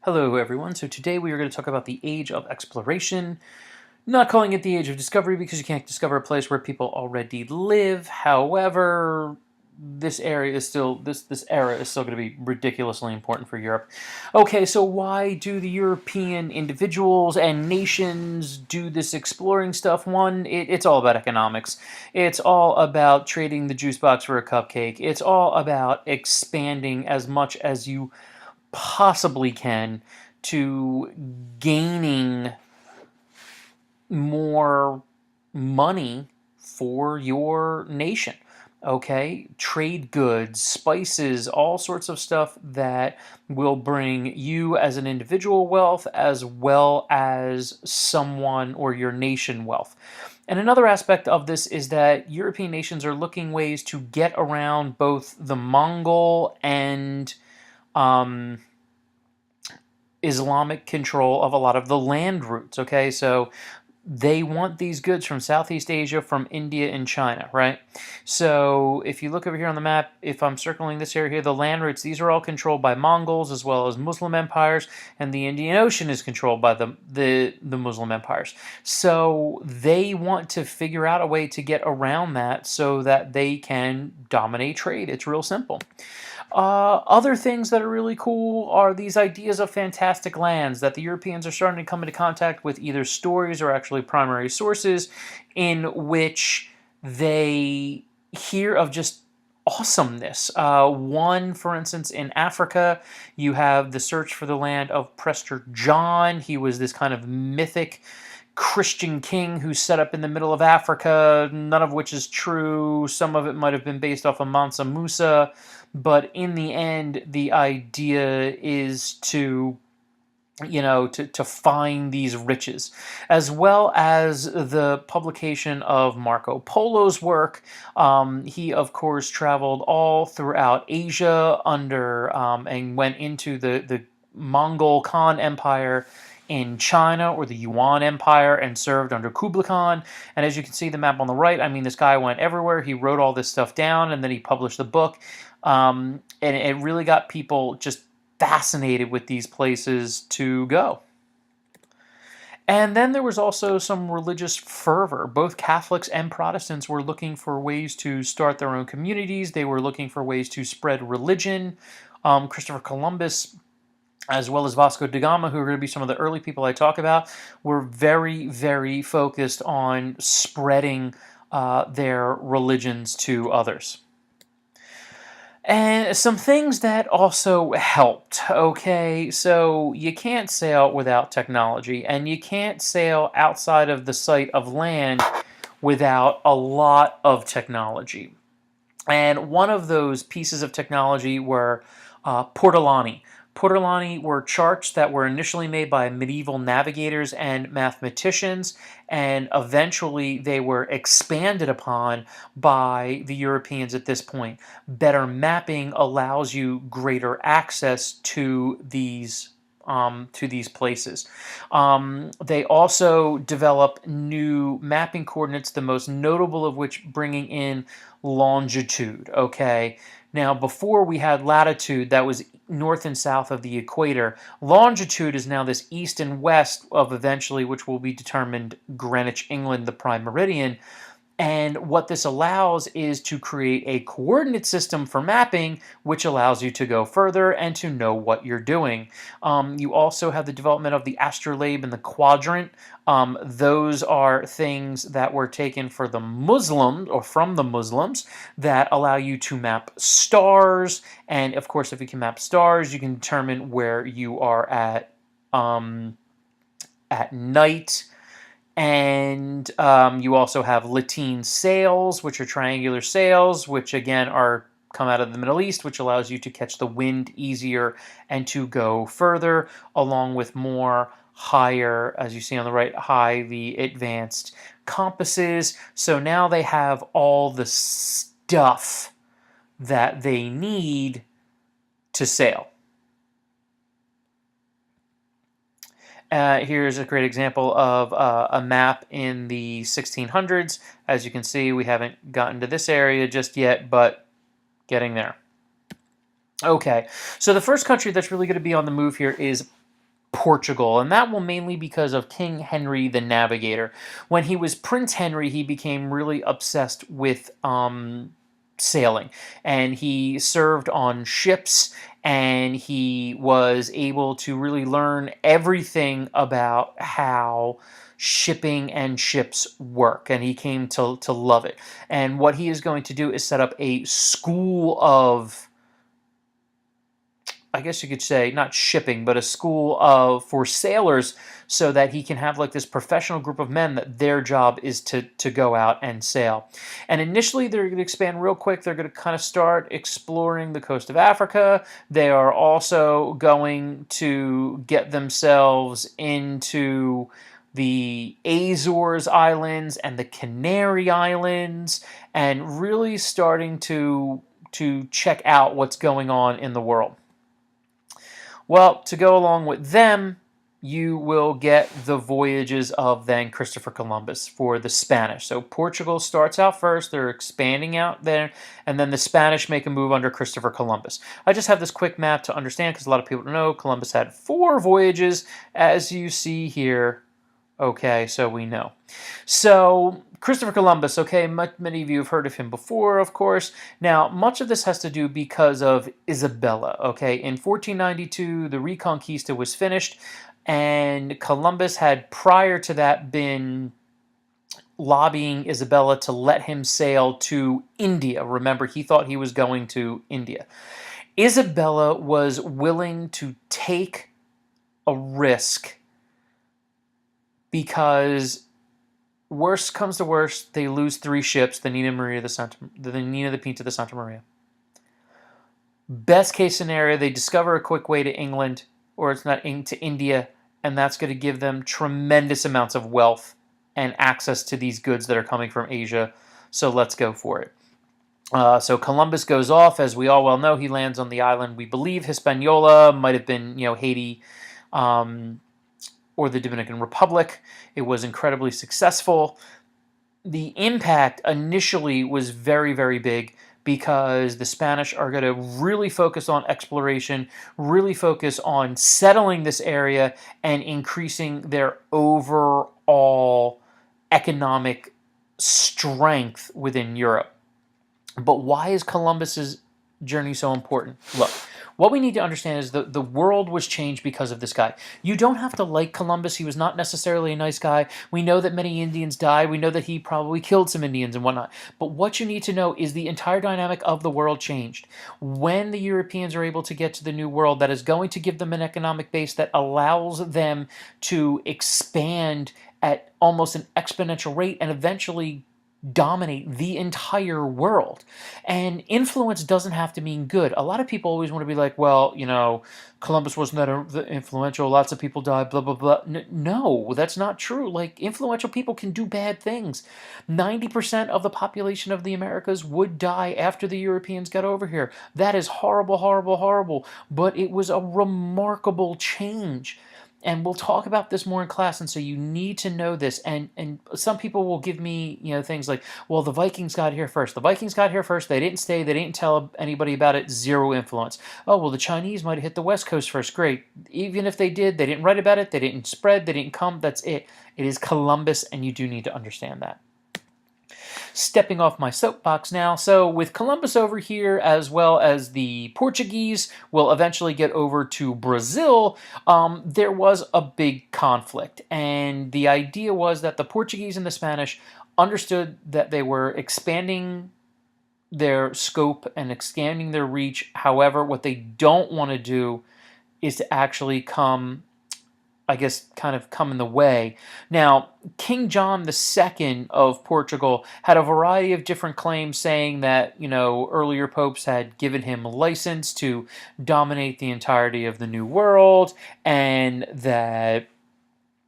Hello everyone, so today we are going to talk about the Age of Exploration. Not calling it the Age of Discovery because you can't discover a place where people already live. However, this era is still going to be ridiculously important for Europe. Okay, so why do the European individuals and nations do this exploring stuff? One, it's all about economics. It's all about trading the juice box for a cupcake. It's all about expanding as much as you possibly can to gaining more money for your nation. Okay, trade goods, spices, all sorts of stuff that will bring you as an individual wealth as well as someone or your nation wealth. And another aspect of this is that European nations are looking ways to get around both the Mongol and Islamic control of a lot of the land routes, okay? So they want these goods from Southeast Asia, from India and China, right? So if you look over here on the map, if I'm circling this area here, the land routes, these are all controlled by Mongols as well as Muslim empires, and the Indian Ocean is controlled by the Muslim empires. So they want to figure out a way to get around that so that they can dominate trade. It's real simple. Other things that are really cool are these ideas of fantastic lands that the Europeans are starting to come into contact with, either stories or actually primary sources in which they hear of just awesomeness. One, for instance, in Africa, you have the search for the land of Prester John. He was this kind of mythic Christian king who set up in the middle of Africa, none of which is true. Some of it might have been based off of Mansa Musa, but in the end, the idea is to find these riches, as well as the publication of Marco Polo's work. He, of course, traveled all throughout Asia and went into the Mongol Khan Empire in China, or the Yuan Empire, and served under Kublai Khan. And as you can see the map on the right, I mean, this guy went everywhere. He wrote all this stuff down, and then he published the book. And it really got people just fascinated with these places to go. And then there was also some religious fervor. Both Catholics and Protestants were looking for ways to start their own communities. They were looking for ways to spread religion. Christopher Columbus, as well as Vasco da Gama, who are going to be some of the early people I talk about, were very, very focused on spreading their religions to others. And some things that also helped, okay? So you can't sail without technology, and you can't sail outside of the sight of land without a lot of technology. And one of those pieces of technology were Portolani. Portolani were charts that were initially made by medieval navigators and mathematicians, and eventually they were expanded upon by the Europeans at this point. Better mapping allows you greater access to these places. They also develop new mapping coordinates, the most notable of which bringing in longitude, okay? Now, before we had latitude, that was north and south of the equator. Longitude is now this east and west of eventually, which will be determined Greenwich, England, the prime meridian. And what this allows is to create a coordinate system for mapping, which allows you to go further and to know what you're doing. You also have the development of the Astrolabe and the Quadrant. Those are things that were taken for the Muslims, or from the Muslims, that allow you to map stars. And of course, if you can map stars, you can determine where you are at night. And you also have Lateen sails, which are triangular sails, which again come out of the Middle East, which allows you to catch the wind easier and to go further, along with more higher, as you see on the right, highly advanced compasses. So now they have all the stuff that they need to sail. Here's a great example of a map in the 1600s. As you can see, we haven't gotten to this area just yet, but getting there. Okay, so the first country that's really going to be on the move here is Portugal, and that will mainly because of King Henry the Navigator. When he was Prince Henry, he became really obsessed with sailing, and he served on ships, and he was able to really learn everything about how shipping and ships work, and he came to love it. And what he is going to do is set up a school of, I guess you could say, not shipping, but a school of for sailors, so that he can have like this professional group of men that their job is to go out and sail. And initially they're going to expand real quick. They're going to kind of start exploring the coast of Africa. They are also going to get themselves into the Azores Islands and the Canary Islands, and really starting to check out what's going on in the world. Well, to go along with them, you will get the voyages of then Christopher Columbus for the Spanish. So Portugal starts out first, they're expanding out there, and then the Spanish make a move under Christopher Columbus. I just have this quick map to understand, because a lot of people don't know Columbus had 4 voyages, as you see here. Okay, so we know. So Christopher Columbus, okay, many of you have heard of him before, of course. Now, much of this has to do because of Isabella, okay? In 1492, the Reconquista was finished, and Columbus had, prior to that, been lobbying Isabella to let him sail to India. Remember, he thought he was going to India. Isabella was willing to take a risk, because worst comes to worst, they lose 3 ships, the Nina the Pinta, the Santa Maria. Best case scenario, they discover a quick way to England, or it's not to India, and that's going to give them tremendous amounts of wealth and access to these goods that are coming from Asia. So let's go for it. So Columbus goes off, as we all well know. He lands on the island, we believe Hispaniola, might have been, Haiti, or the Dominican Republic. It was incredibly successful. The impact initially was very, very big, because the Spanish are going to really focus on exploration, really focus on settling this area, and increasing their overall economic strength within Europe. But why is Columbus's journey so important? Look, what we need to understand is the world was changed because of this guy. You don't have to like Columbus. He was not necessarily a nice guy. We know that many Indians died. We know that he probably killed some Indians and whatnot. But what you need to know is the entire dynamic of the world changed. When the Europeans are able to get to the New World, that is going to give them an economic base that allows them to expand at almost an exponential rate and eventually dominate the entire world. And influence doesn't have to mean good. A lot of people always want to be like, well, Columbus wasn't that influential, lots of people died, blah, blah, blah. No, that's not true. Like, influential people can do bad things. 90% of the population of the Americas would die after the Europeans got over here. That is horrible, horrible, horrible. But it was a remarkable change. And we'll talk about this more in class, and so you need to know this. And some people will give me, things like, well, the Vikings got here first. The Vikings got here first. They didn't stay. They didn't tell anybody about it. Zero influence. Oh, well, the Chinese might have hit the West Coast first. Great. Even if they did, they didn't write about it. They didn't spread. They didn't come. That's it. It is Columbus, and you do need to understand that. Stepping off my soapbox now. So with Columbus over here, as well as the Portuguese will eventually get over to Brazil, there was a big conflict. And the idea was that the Portuguese and the Spanish understood that they were expanding their scope and expanding their reach. However, what they don't want to do is to actually come in the way. Now, King John II of Portugal had a variety of different claims saying that, earlier popes had given him a license to dominate the entirety of the New World, and that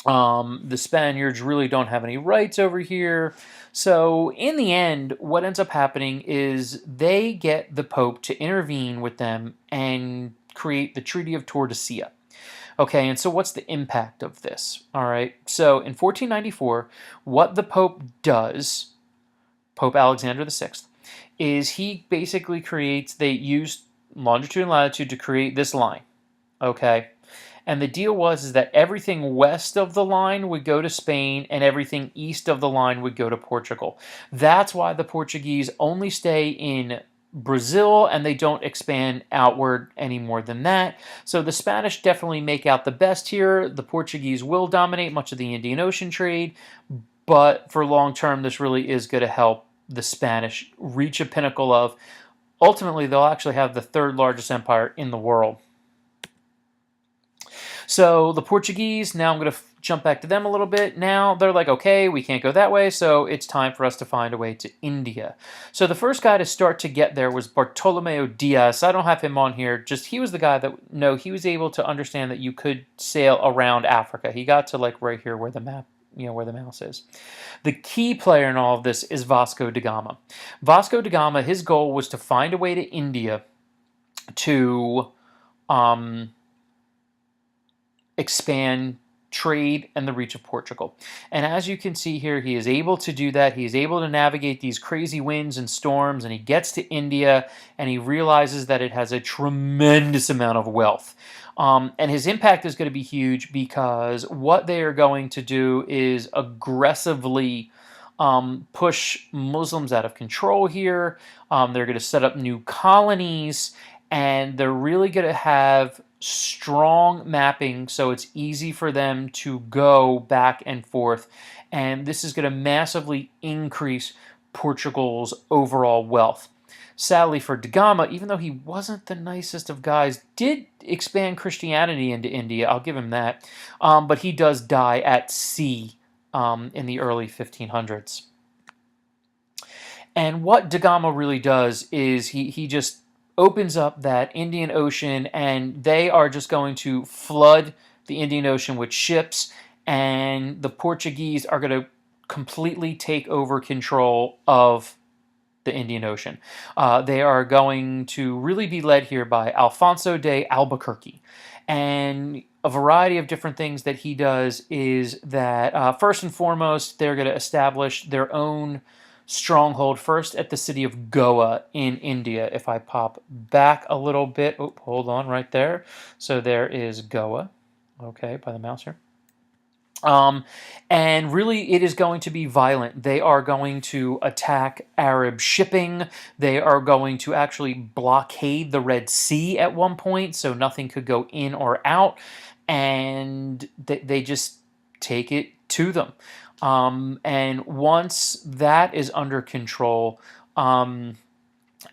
the Spaniards really don't have any rights over here. So, in the end, what ends up happening is they get the Pope to intervene with them and create the Treaty of Tordesillas. Okay, and so what's the impact of this? All right, so in 1494, what the Pope does, Pope Alexander VI, is he basically they use longitude and latitude to create this line, okay? And the deal was is that everything west of the line would go to Spain and everything east of the line would go to Portugal. That's why the Portuguese only stay in Brazil and they don't expand outward any more than that. So the Spanish definitely make out the best here. The Portuguese will dominate much of the Indian Ocean trade, but for long term, this really is going to help the Spanish reach a pinnacle of, ultimately, they'll actually have the third largest empire in the world. So the Portuguese, now I'm going to jump back to them a little bit. Now they're like, okay, we can't go that way, so it's time for us to find a way to India. So the first guy to start to get there was Bartolomeo Diaz. I don't have him on here. Just he was the guy that, no, he was able to understand that you could sail around Africa. He got to like right here where the map, where the mouse is. The key player in all of this is Vasco da Gama. Vasco da Gama, his goal was to find a way to India to expand trade and the reach of Portugal. And as you can see here, he is able to do that. He is able to navigate these crazy winds and storms, and he gets to India and he realizes that it has a tremendous amount of wealth. And his impact is going to be huge because what they are going to do is aggressively push Muslims out of control here. They're going to set up new colonies, and they're really going to have strong mapping so it's easy for them to go back and forth. And this is going to massively increase Portugal's overall wealth. Sadly for da Gama, even though he wasn't the nicest of guys, did expand Christianity into India. I'll give him that. But he does die at sea in the early 1500s. And what da Gama really does is he just opens up that Indian Ocean, and they are just going to flood the Indian Ocean with ships, and the Portuguese are going to completely take over control of the Indian Ocean. They are going to really be led here by Alphonso de Albuquerque. And a variety of different things that he does is that, first and foremost, they're going to establish their own stronghold first at the city of Goa in India. If I pop back a little bit, oh, hold on right there. So there is Goa, okay, by the mouse here. And really it is going to be violent. They are going to attack Arab shipping. They are going to actually blockade the Red Sea at one point so nothing could go in or out. And they just take it to them. And once that is under control,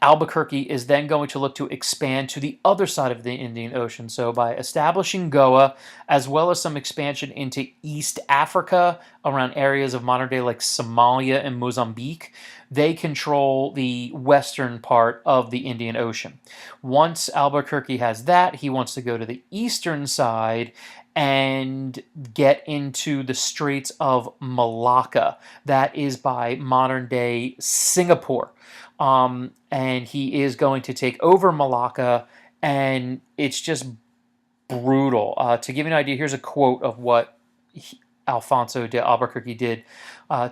Albuquerque is then going to look to expand to the other side of the Indian Ocean. So by establishing Goa, as well as some expansion into East Africa, around areas of modern day like Somalia and Mozambique, they control the western part of the Indian Ocean. Once Albuquerque has that, he wants to go to the eastern side and get into the Straits of Malacca. That is by modern day Singapore. And he is going to take over Malacca, and it's just brutal. To give you an idea, here's a quote of what Alphonso de Albuquerque did.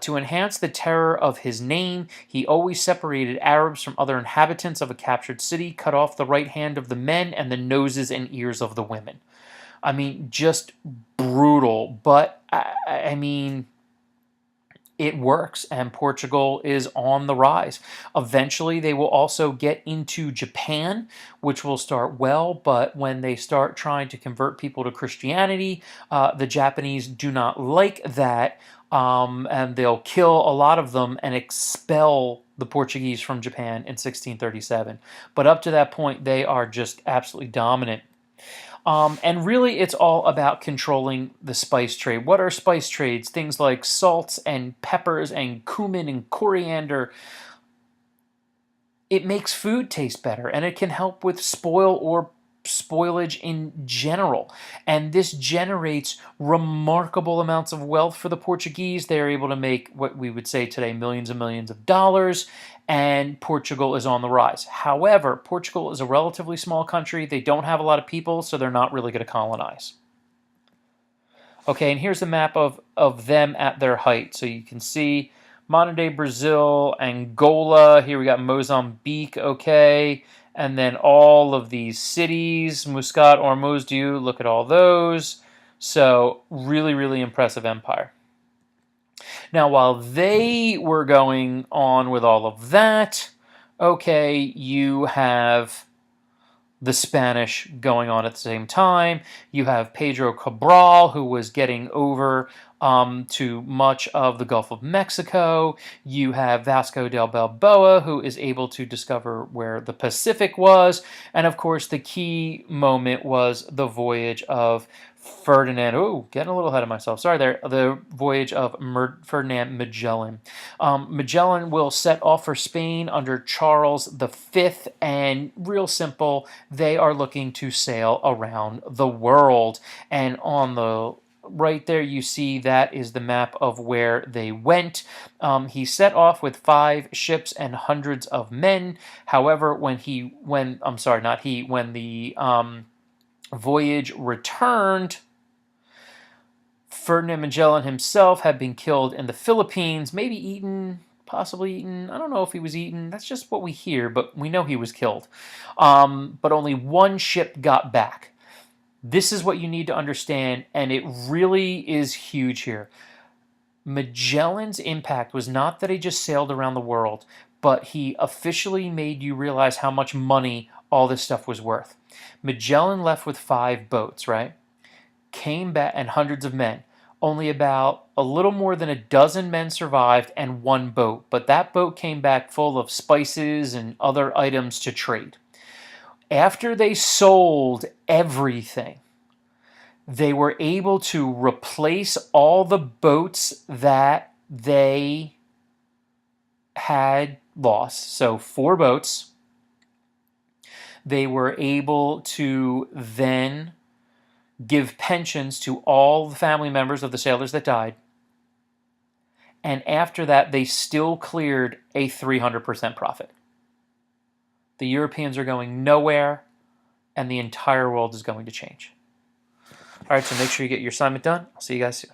To enhance the terror of his name, he always separated Arabs from other inhabitants of a captured city, cut off the right hand of the men and the noses and ears of the women. I mean, just brutal, but I mean, it works, and Portugal is on the rise. Eventually, they will also get into Japan, which will start well, but when they start trying to convert people to Christianity, the Japanese do not like that, and they'll kill a lot of them and expel the Portuguese from Japan in 1637. But up to that point, they are just absolutely dominant. And really, it's all about controlling the spice trade. What are spice trades? Things like salts and peppers and cumin and coriander. It makes food taste better, and it can help with spoil or spoilage in general. And this generates remarkable amounts of wealth for the Portuguese. They are able to make what we would say today millions and millions of dollars, and Portugal is on the rise. However, Portugal is a relatively small country. They don't have a lot of people, so they're not really going to colonize. Okay, and here's the map of them at their height. So you can see modern-day Brazil, Angola. Here we got Mozambique, okay. And then all of these cities, Muscat, Ormuz, Diu, look at all those. So really, really impressive empire. Now, while they were going on with all of that, okay, you have the Spanish going on at the same time. You have Pedro Cabral, who was getting over to much of the Gulf of Mexico. You have Vasco de Balboa, who is able to discover where the Pacific was. And of course, the key moment was the voyage of Ferdinand. Oh, getting a little ahead of myself. Sorry there. The voyage of Ferdinand Magellan. Magellan will set off for Spain under Charles V, and real simple, they are looking to sail around the world. And on the right there, you see that is the map of where they went. He set off with 5 ships and hundreds of men. However, when the voyage returned, Ferdinand Magellan himself had been killed in the Philippines, maybe eaten, possibly eaten. I don't know if he was eaten. That's just what we hear, but we know he was killed. But only 1 ship got back. This is what you need to understand, and it really is huge here. Magellan's impact was not that he just sailed around the world, but he officially made you realize how much money all this stuff was worth. Magellan left with 5 boats, right? Came back, and hundreds of men. Only about a little more than a dozen men survived and 1 boat, but that boat came back full of spices and other items to trade. After they sold everything, they were able to replace all the boats that they had lost. So 4 boats. They were able to then give pensions to all the family members of the sailors that died. And after that, they still cleared a 300% profit. The Europeans are going nowhere, and the entire world is going to change. All right, so make sure you get your assignment done. I'll see you guys soon.